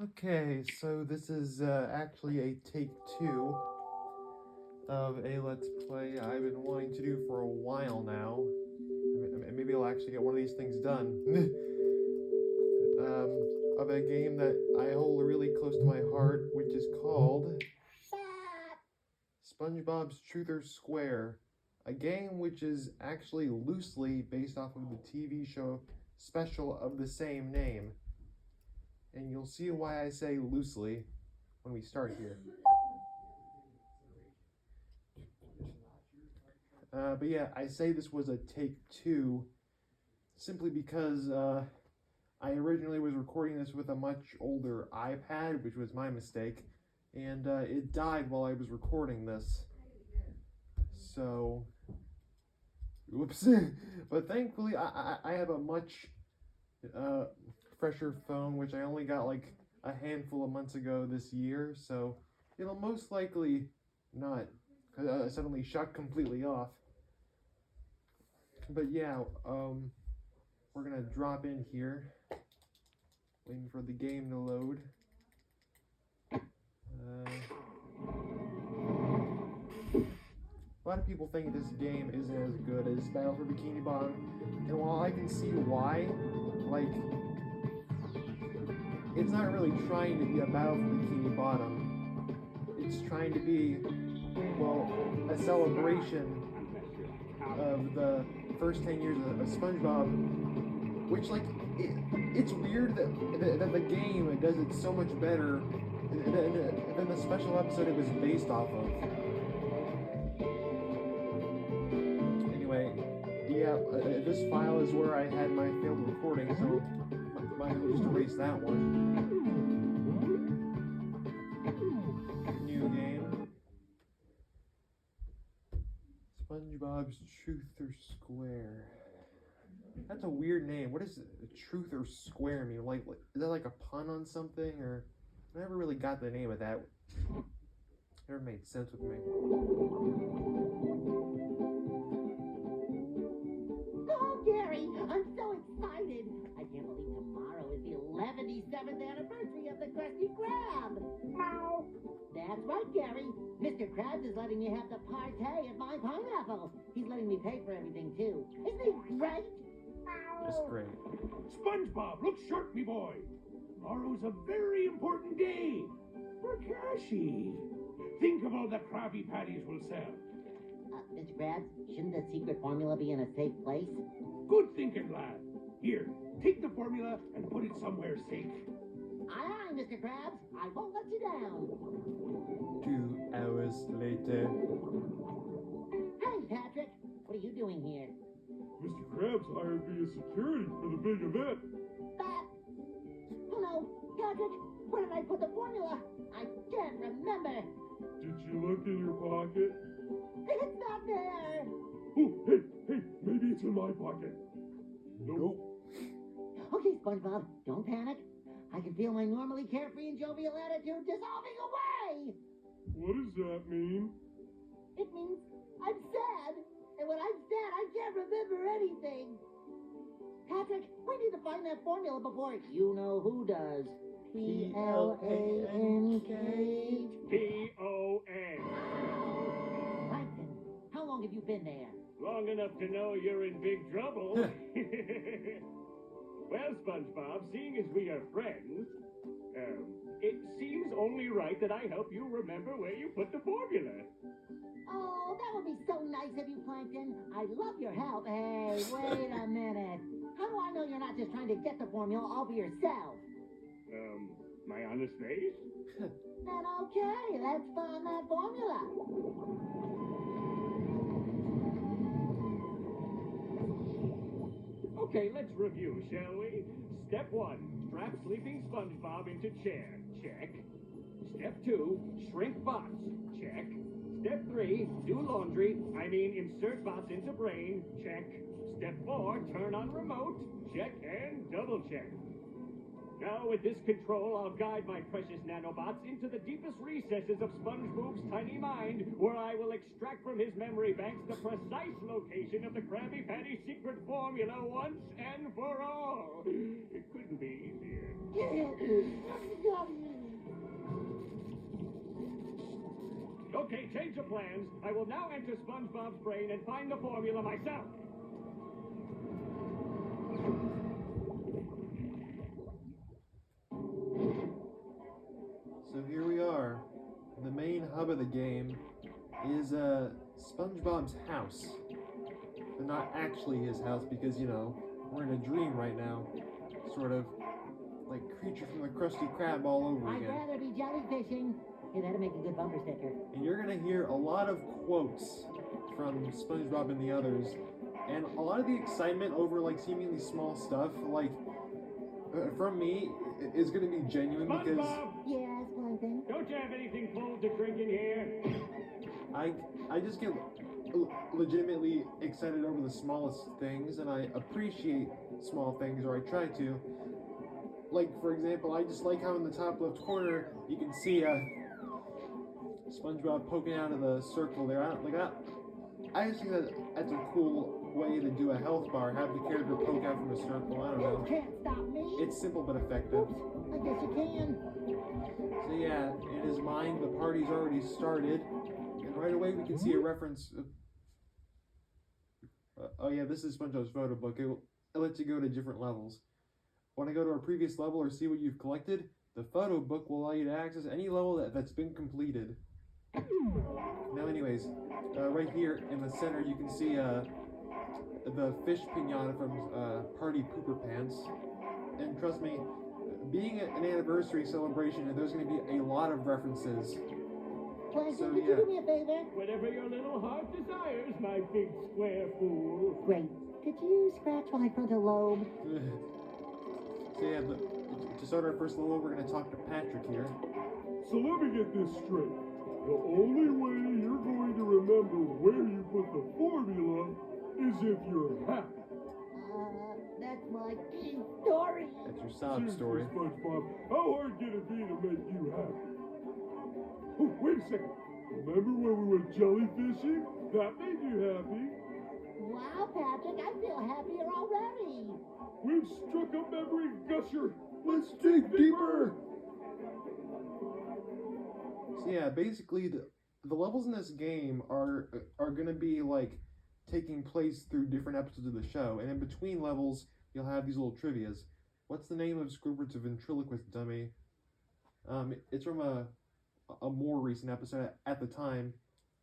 Okay, so this is actually a take two of a Let's Play I've been wanting to do for a while now. Maybe I'll actually get one of these things done. Of a game that I hold really close to my heart, which is called SpongeBob's Truth or Square. A game which is actually loosely based off of the TV show special of the same name. And you'll see why I say loosely when we start here. But yeah, I say this was a take two simply because I originally was recording this with a much older iPad, which was my mistake, and it died while I was recording this. So, oops. But thankfully, I have a much fresher phone, which I only got like a handful of months ago this year, so it'll most likely not suddenly shut completely off. But yeah, we're gonna drop in here, waiting for the game to load. A lot of people think this game isn't as good as Battle for Bikini Bottom, and while I can see why, like, it's not really trying to be a Battle for Bikini Bottom. It's trying to be, well, a celebration of the first 10 years of SpongeBob, which, like, it's weird that the game does it so much better than the special episode it was based off of. Anyway, yeah, this file is where I had my failed recording, so might as well just erase that one. New game. SpongeBob's Truth or Square. That's a weird name. What does Truth or Square mean? Like, is that like a pun on something, or I never really got the name of that. Never made sense with me. Oh, Gary, I'm so excited. I can't believe tomorrow is the 77th anniversary of the Krusty Krab. Meow. That's right, Gary. Mr. Krabs is letting me have the partay at my pineapple. He's letting me pay for everything, too. Isn't he great? It's great. SpongeBob, look sharp, me boy. Tomorrow's a very important day for Cashy. Think of all the Krabby Patties we'll sell. Mr. Krabs, shouldn't the secret formula be in a safe place? Good thinking, lad. Here, take the formula and put it somewhere safe. Aye, aye, Mr. Krabs. I won't let you down. 2 hours later. Hey, Patrick. What are you doing here? Mr. Krabs hired me as security for the big event. That... Oh, no. Patrick, where did I put the formula? I can't remember. Did you look in your pocket? It's not there. Oh, hey, maybe it's in my pocket. Nope. Okay, SpongeBob, don't panic. I can feel my normally carefree and jovial attitude dissolving away. What does that mean? It means I'm sad. And when I'm sad, I can't remember anything. Patrick, we need to find that formula before you know who does. P-L-A-N-K. P-O-N. Plankton, how long have you been there? Long enough to know you're in big trouble. Well, SpongeBob, seeing as we are friends, it seems only right that I help you remember where you put the formula. Oh, that would be so nice of you, Plankton. I love your help. Hey, wait a minute. How do I know you're not just trying to get the formula all for yourself? My honest face? Then okay, let's find that formula. Okay, let's review, shall we? Step 1, strap sleeping SpongeBob into chair. Check. Step 2, shrink bots. Check. Step 3, do laundry. Insert bots into brain. Check. Step 4, turn on remote. Check and double check. Now, with this control, I'll guide my precious nanobots into the deepest recesses of SpongeBob's tiny mind, where I will extract from his memory banks the precise location of the Krabby Patty secret formula once and for all. It couldn't be easier. Okay, change of plans. I will now enter SpongeBob's brain and find the formula myself. So here we are. The main hub of the game is SpongeBob's house. But not actually his house because, you know, we're in a dream right now. Sort of like Creature from the Krusty Krab all over I'd again. rather be jellyfishing. Hey, that'd make a good bumper sticker. And you're gonna hear a lot of quotes from SpongeBob and the others. And a lot of the excitement over like seemingly small stuff, like from me, is gonna be genuine because SpongeBob, Yes, Plankton. don't you have anything cold to drink in here? I just get legitimately excited over the smallest things, and I appreciate small things, or I try to. Like, for example, I just like how in the top left corner you can see SpongeBob poking out of the circle there. I just think that that's a cool way to do a health bar, have the character poke out from a circle. I don't You know. can't stop me. It's simple but effective. Oops, I guess you can. So yeah, in his mind, the party's already started, and right away we can see a reference. Oh yeah, this is SpongeBob's photo book. It lets you go to different levels. Want to go to a previous level or see what you've collected? The photo book will allow you to access any level that's been completed. Now anyways, right here in the center you can see the fish pinata from Party Pooper Pants. And trust me, being an anniversary celebration, there's going to be a lot of references. Plankton, So, could yeah. you do me a favor? Whatever your little heart desires, my big square fool. Great. Could you scratch my frontal lobe? So yeah, to start our first level, we're going to talk to Patrick here. So let me get this straight. The only way you're going to remember where you put the formula is if you're happy. That's my key story. That's your sob Seriously, story. SpongeBob, how hard can it be to make you happy? Oh, wait a second. Remember when we went jellyfishing? That made you happy. Wow, Patrick, I feel happier already. We've struck a memory gusher. Let's dig deeper! So yeah, basically the levels in this game are going to be like taking place through different episodes of the show, and in between levels you'll have these little trivias. What's the name of Squidward's ventriloquist dummy? It's from a more recent episode at the time.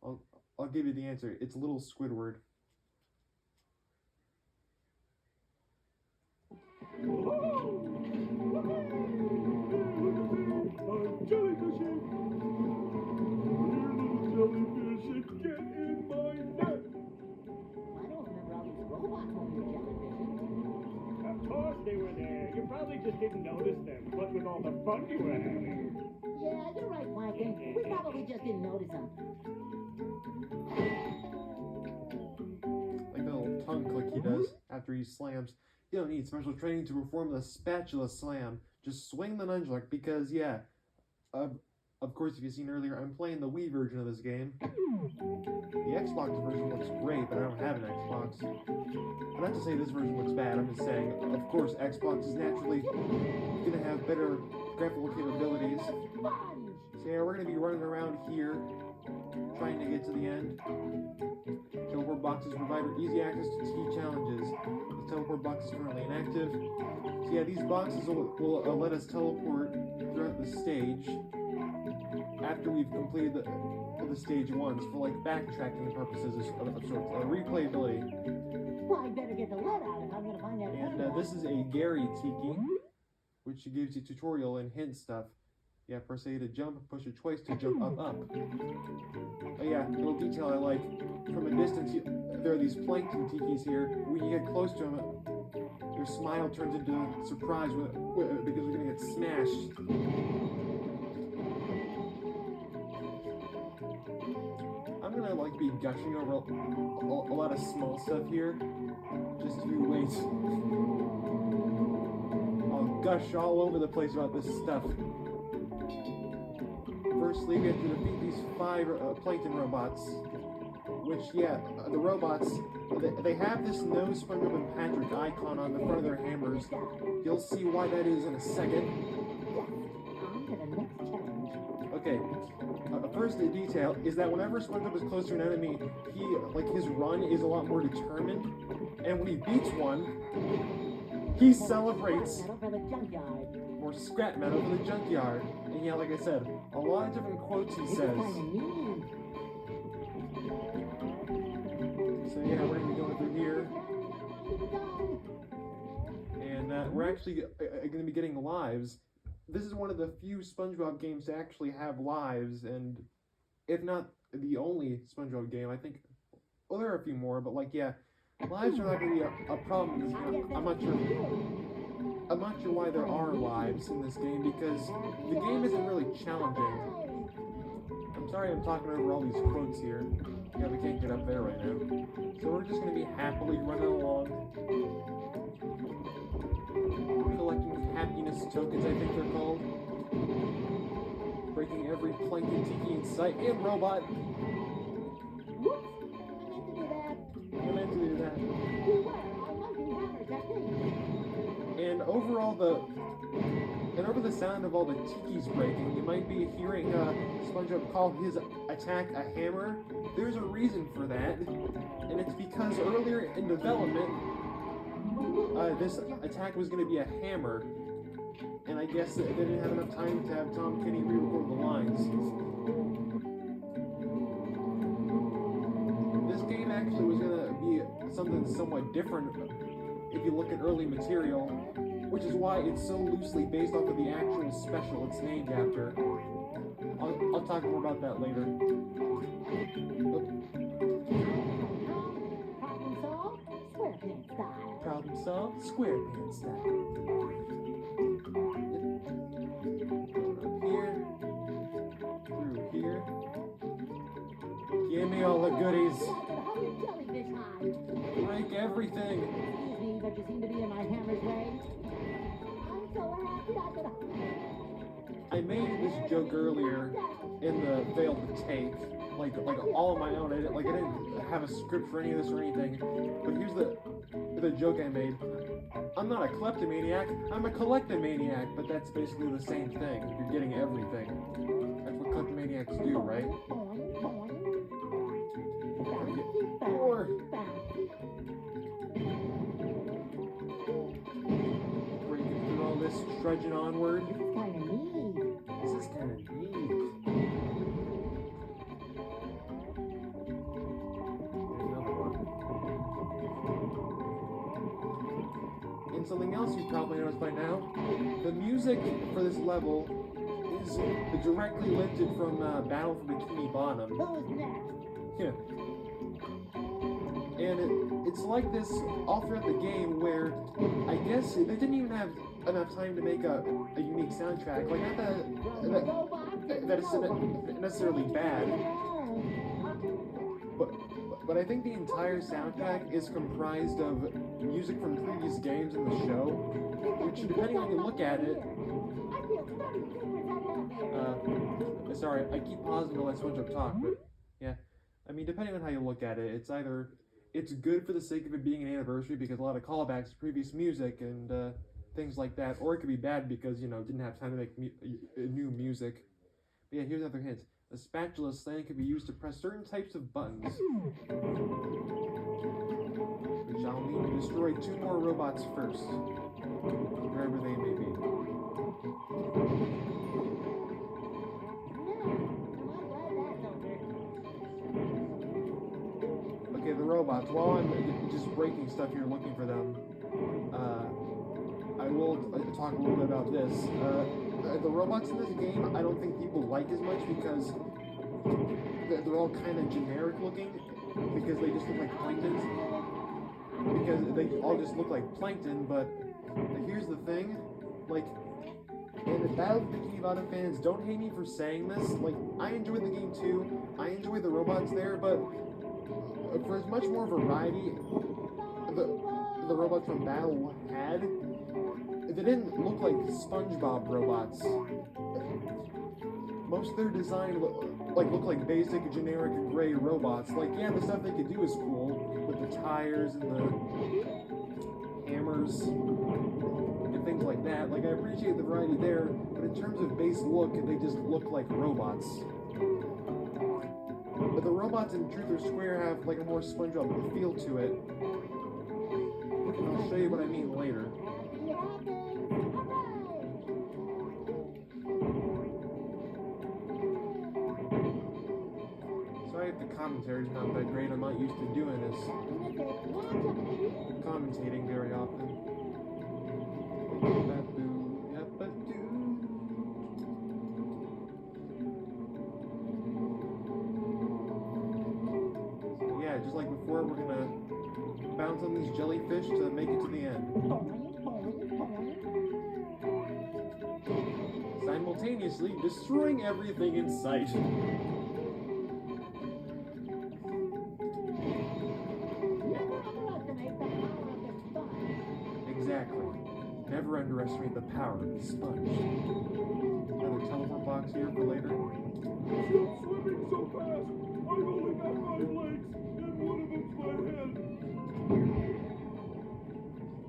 I'll give you the answer. It's Little Squidward. I'm jellyfishing. Jellyfishing, get in my net. I don't remember all these robots when we were jellyfishing. Of course they were there. You probably just didn't notice them. What with all the fun you were having. Yeah, you're right, Plankton. We probably just didn't notice them. Like the little tongue click he does after he slams. You don't need special training to perform the spatula slam. Just swing the nunchuck because, yeah, of course, if you've seen earlier, I'm playing the Wii version of this game. The Xbox version looks great, but I don't have an Xbox. But not to say this version looks bad, I'm just saying, of course, Xbox is naturally going to have better graphical capabilities. Sponge! So yeah, we're going to be running around here, trying to get to the end. Teleport boxes provide easy access to key challenges. The teleport box is currently inactive. So yeah, these boxes will let us teleport throughout the stage after we've completed the stage once for like backtracking purposes of sorts, replayability. Well, I better get the lead out if I'm gonna find that And formula. this is a Gary Tiki, which gives you tutorial and hint stuff. Yeah, press A to jump, push it twice to jump up. Oh yeah, little detail I like. From a distance, there are these plankton tikis here. When you get close to them, your smile turns into surprise because you're gonna get smashed. I'm gonna like be gushing over a lot of small stuff here. Just you wait. I'll gush all over the place about this stuff. Firstly, we have to defeat these 5 plankton robots. Which, yeah, the robots, they have this no SpongeBob and Patrick icon on the front of their hammers. You'll see why that is in a second. On to the next challenge. Okay, first the detail is that whenever SpongeBob is close to an enemy, his run is a lot more determined, and when he beats one, he celebrates Metal for the junkyard. more scrap metal for the junkyard. And yeah, like I said, a lot of different quotes he This is says. kind of neat. So yeah, we're gonna be going through here, and we're actually gonna be getting lives. This is one of the few SpongeBob games to actually have lives, and if not the only SpongeBob game, I think. Well, there are a few more, but like yeah, lives are not gonna be a problem. Because, I'm not sure why there are lives in this game because the game isn't really challenging. I'm sorry I'm talking over all these quotes here. Yeah, we can't get up there right now. So we're just gonna be happily running along, collecting happiness tokens, I think they're called. Breaking every plankton tiki in sight and robot. Whoops! I meant to do that. I meant to do that. You were. I wasn't hammer technique. And over the sound of all the tikis breaking, you might be hearing SpongeBob call his attack a hammer. There's a reason for that, and it's because earlier in development, this attack was going to be a hammer, and I guess they didn't have enough time to have Tom Kenny re-record the lines. This game actually was going to be something somewhat different if you look at early material, which is why it's so loosely based off of the actual special it's named after. I'll talk more about that later. Problem solved, SquarePants style. Problem solved, SquarePants style. Here, through here. Give me all the goodies. Jellyfish hide. Break everything. Excuse me, but you seem to be in my hammer's way. I'm so happy I could. I made this joke earlier in the failed take, like all on my own. I didn't have a script for any of this or anything. But here's the joke I made. I'm not a kleptomaniac, I'm a collectomaniac, but that's basically the same thing. You're getting everything. That's what kleptomaniacs do, right? Or breaking through all this, trudging onward. This is kind of neat. This is kind of neat. There's another one. And something else you've probably noticed by now, the music for this level is directly lifted from Battle for Bikini Bottom. Who's next? Yeah. And it's like this all throughout the game where I guess they didn't even have enough time to make a unique soundtrack. Like, not that it's necessarily bad, but I think the entire soundtrack is comprised of music from previous games in the show, which, depending on how you look at it, sorry, I keep pausing to let SpongeBob talk, but yeah, I mean, depending on how you look at it, it's good for the sake of it being an anniversary because a lot of callbacks to previous music and things like that, or it could be bad because, didn't have time to make new music. But yeah, here's other hints. A spatula slang can be used to press certain types of buttons, which I'll need to destroy 2 more robots first, wherever they may be. Okay, the robots. While I'm just breaking stuff here looking for them, I will talk a little bit about this. The robots in this game, I don't think people like as much because they're all kind of generic looking, because they just look like plankton. Because they all just look like plankton, but here's the thing, like, and the Battle of the Bikini Bottom fans, don't hate me for saying this, like, I enjoyed the game too, I enjoyed the robots there, but for as much more variety the robots from Battle had, they didn't look like SpongeBob robots. Most of their design look like basic, generic, gray robots. Like, yeah, the stuff they could do is cool, with the tires and the hammers. If things like that. Like, I appreciate the variety there, but in terms of base look, they just look like robots. But the robots in Truth or Square have like a more SpongeBob feel to it. And I'll show you what I mean later. Sorry if the commentary's not that great. I'm not used to doing this. Commentating very often. Yeah, just like before, we're gonna bounce on these jellyfish to make it to the end. Simultaneously destroying everything in sight. Exactly. Never underestimate the power of the sponge. Another teleport box here for later. Stop swimming so fast! I've only got 5 legs, and one of them's my head.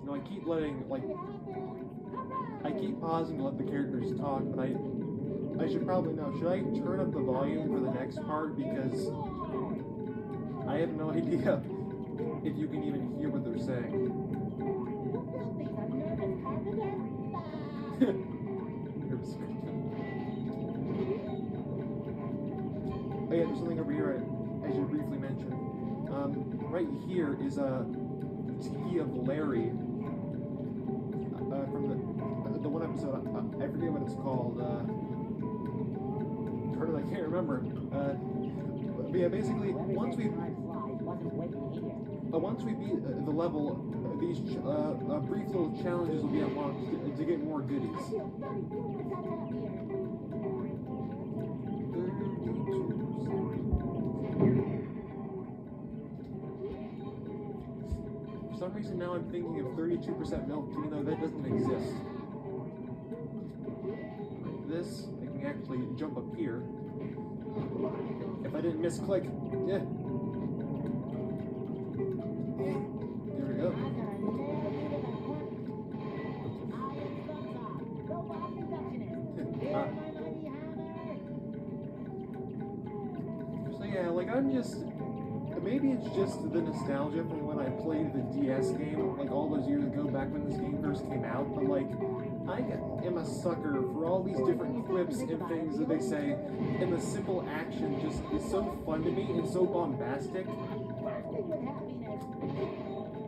You know, I keep letting, like, I keep pausing to let the characters talk, but I should probably know. Should I turn up the volume for the next part? Because I have no idea if you can even hear what they're saying. Oh yeah, there's something over here I should briefly mention. Right here is a Tiki of Larry from the one episode. I forget what it's called. I can't remember. But yeah, basically once we beat the level, these brief little challenges will be unlocked to get more goodies. For some reason now I'm thinking of 32% milk, even though that doesn't exist. Like this, I can actually jump up here. If I didn't misclick, yeah. There we go. So yeah, like I'm just, maybe it's just the nostalgia from when I played the DS game, like all those years ago, back when this game first came out, but like, I am a sucker for all these different quips and things that they say, and the simple action just is so fun to me and so bombastic.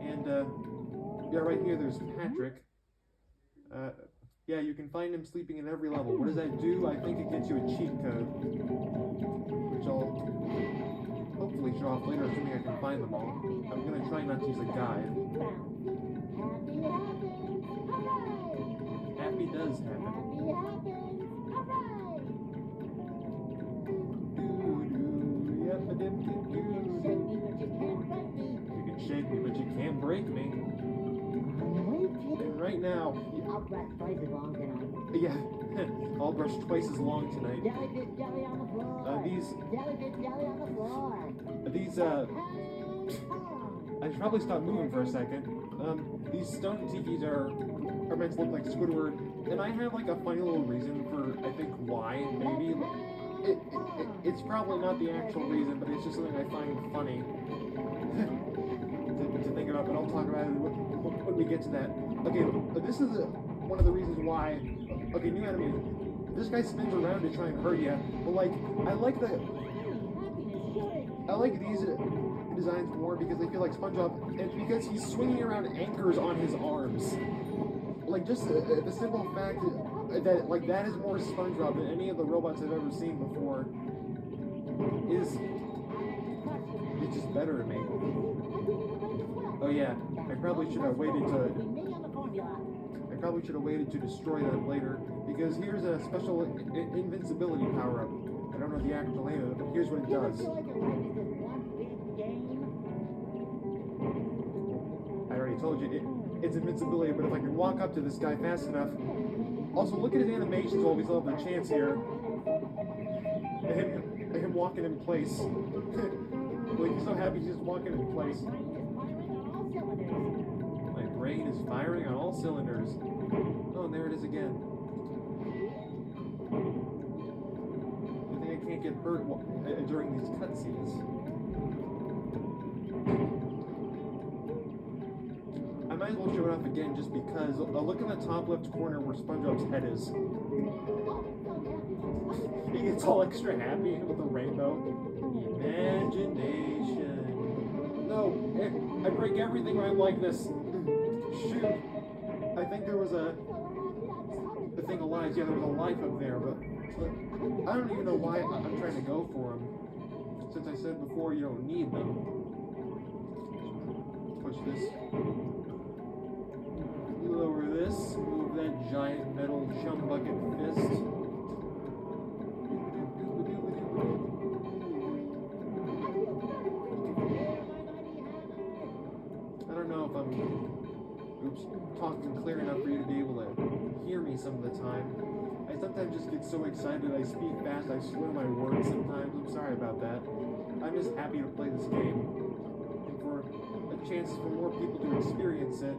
And, yeah, right here there's Patrick. Yeah, you can find him sleeping in every level. What does that do? I think it gets you a cheat code, which I'll hopefully show off later, assuming I can find them all. I'm gonna try not to use a guide. Happy does happen. You can shake me, but you can't break me. And right now, I'll brush twice as long tonight. yeah, I'll brush twice as long tonight. Jellyfish jelly on the floor. Jellyfish jelly on the floor. I should probably stop moving for a second. These stone tikis are meant to look like Squidward, and I have like a funny little reason for, I think, why, maybe. It's probably not the actual reason, but it's just something I find funny to think about, but I'll talk about it when we get to that. Okay, this is one of the reasons why, okay, new enemy, this guy spins around to try and hurt you, but like, I like these designs more because they feel like SpongeBob, and it's because he's swinging around anchors on his arms. Like, just the simple fact that, like, that is more SpongeBob than any of the robots I've ever seen before is just better to me. Oh yeah, I probably should have waited to destroy them later, because here's a special invincibility power-up. I don't know the actual name of it, but here's what it does. I already told you, it's invincibility, but if I can walk up to this guy fast enough... Also, look at his animations while we still have the chance here. And him walking in place. Like, he's so happy he's just walking in place. My brain is firing on all cylinders. Oh, and there it is again. I think I can't get hurt during these cutscenes. I might as well show it off again just because. Look in the top left corner where SpongeBob's head is. He gets all extra happy with the rainbow. Imagination. No, I break everything when I'm like this. Shoot. I think there was a thing of lives. Yeah, there was a life up there, but I don't even know why I'm trying to go for them. Since I said before, you don't need them. Push this. Lower this. Move that giant metal chum bucket fist. I don't know if I'm talking clear enough for you to be able to hear me some of the time. I sometimes just get so excited I speak fast, I slur my words sometimes. I'm sorry about that. I'm just happy to play this game. And for a chance for more people to experience it,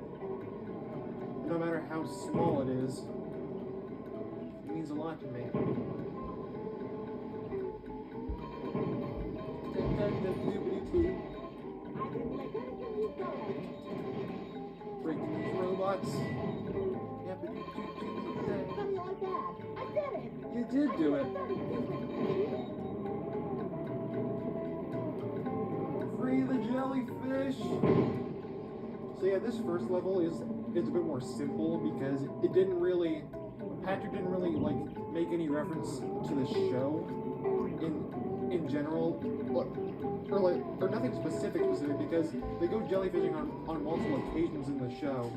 no matter how small it is, it means a lot to me. Breaking these robots. Something like that. I did it. You did do it. Free the jellyfish. So yeah, this first level is a bit more simple because it didn't really. Patrick didn't really like make any reference to the show in general. Or nothing specific because they go jellyfishing on multiple occasions in the show.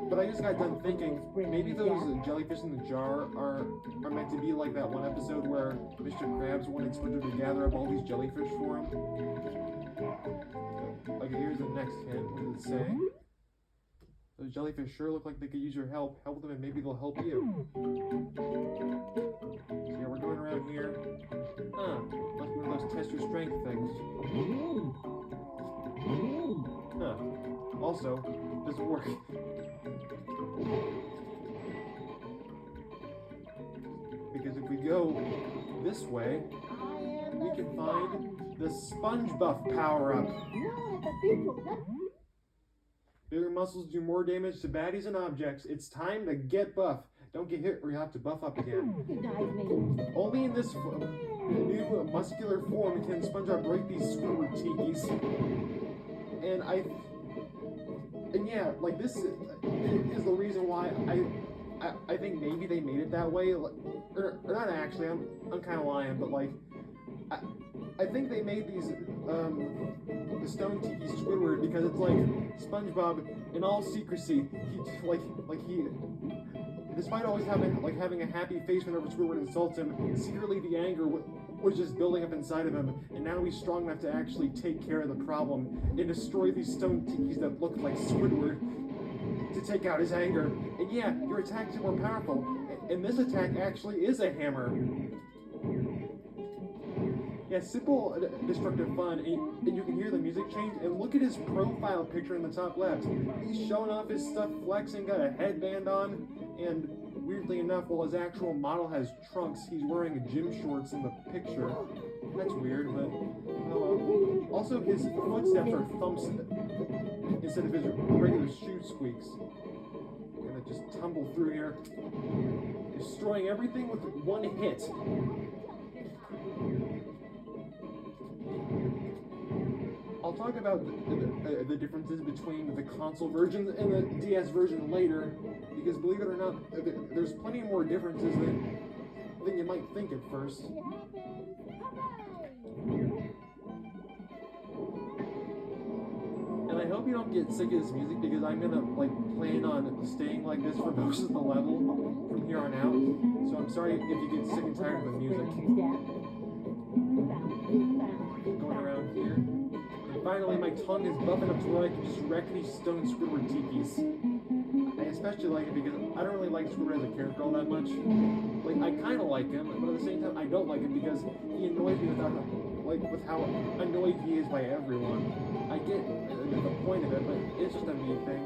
But I just got done thinking, maybe those jellyfish in the jar are meant to be like that one episode where Mr. Krabs wanted SpongeBob to gather up all these jellyfish for him. Okay, here's the next hint. What does it say? Those jellyfish sure look like they could use your help. Help them and maybe they'll help you. So yeah, we're going around here. Huh. Must be one of those test your strength things. Huh. Also, doesn't work. Because if we go this way, we can find the SpongeBob power-up. Bigger muscles do more damage to baddies and objects. It's time to get buff. Don't get hit or you have to buff up again. Only in this new muscular form can SpongeBob break these Squidward tikis. And yeah, like this is the reason why I think maybe they made it that way. Or not actually, I'm kind of lying, but like I think they made these the stone tiki Squidward because it's like SpongeBob in all secrecy. He despite always having a happy face whenever Squidward insults him, secretly the anger was just building up inside of him, and now he's strong enough to actually take care of the problem and destroy these stone tikis that look like Squidward to take out his anger. And yeah, your attacks are more powerful, and this attack actually is a hammer. Yeah, simple, destructive fun, and you can hear the music change, and look at his profile picture in the top left. He's showing off his stuff, flexing, got a headband on, and weirdly enough, while his actual model has trunks, he's wearing gym shorts in the picture. That's weird, but oh well. Also, his footsteps are thumps instead of his regular shoe squeaks. I'm gonna just tumble through here, destroying everything with one hit. I'll talk about the differences between the console version and the DS version later, because believe it or not, there's plenty more differences than you might think at first. And I hope you don't get sick of this music because I'm gonna plan on staying like this for most of the level from here on out. So I'm sorry if you get sick and tired of the music. Going around here. Finally, my tongue is buffing up to where I can just wreck these stone Squidward tikis. I especially like it because I don't really like Squidward as a character all that much. Like, I kind of like him, but at the same time, I don't like him because he annoys me with how annoyed he is by everyone. I get the point of it, but it's just a me thing.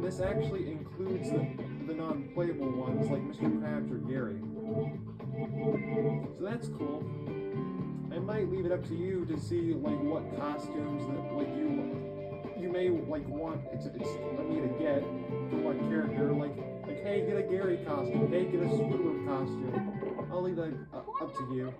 And this actually includes the non-playable ones like Mr. Krabs or Gary. So that's cool. I might leave it up to you to see like what costumes that like you may like want me to get for what character. Like hey, get a Gary costume. Hey, get a Squidward costume. I'll leave that up to you.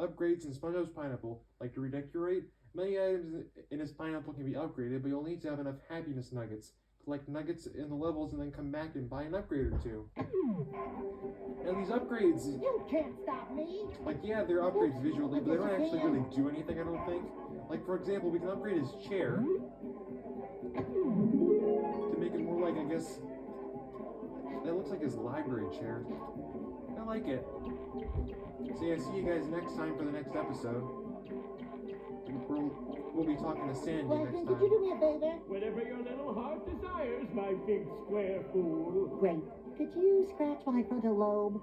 Upgrades in SpongeBob's pineapple, like to redecorate. Many items in his pineapple can be upgraded, but you'll need to have enough happiness nuggets. Collect nuggets in the levels and then come back and buy an upgrade or two. Now these upgrades... You can't stop me! Like, yeah, they're upgrades visually, but they don't actually really do anything, I don't think. Like, for example, we can upgrade his chair. To make it more like, I guess... That looks like his library chair. I like it. So yeah, see you guys next time for the next episode. We'll be talking to Sandy next time. Could you do me a favor? Whatever your little heart desires, my big square fool. Great. Could you scratch my frontal lobe?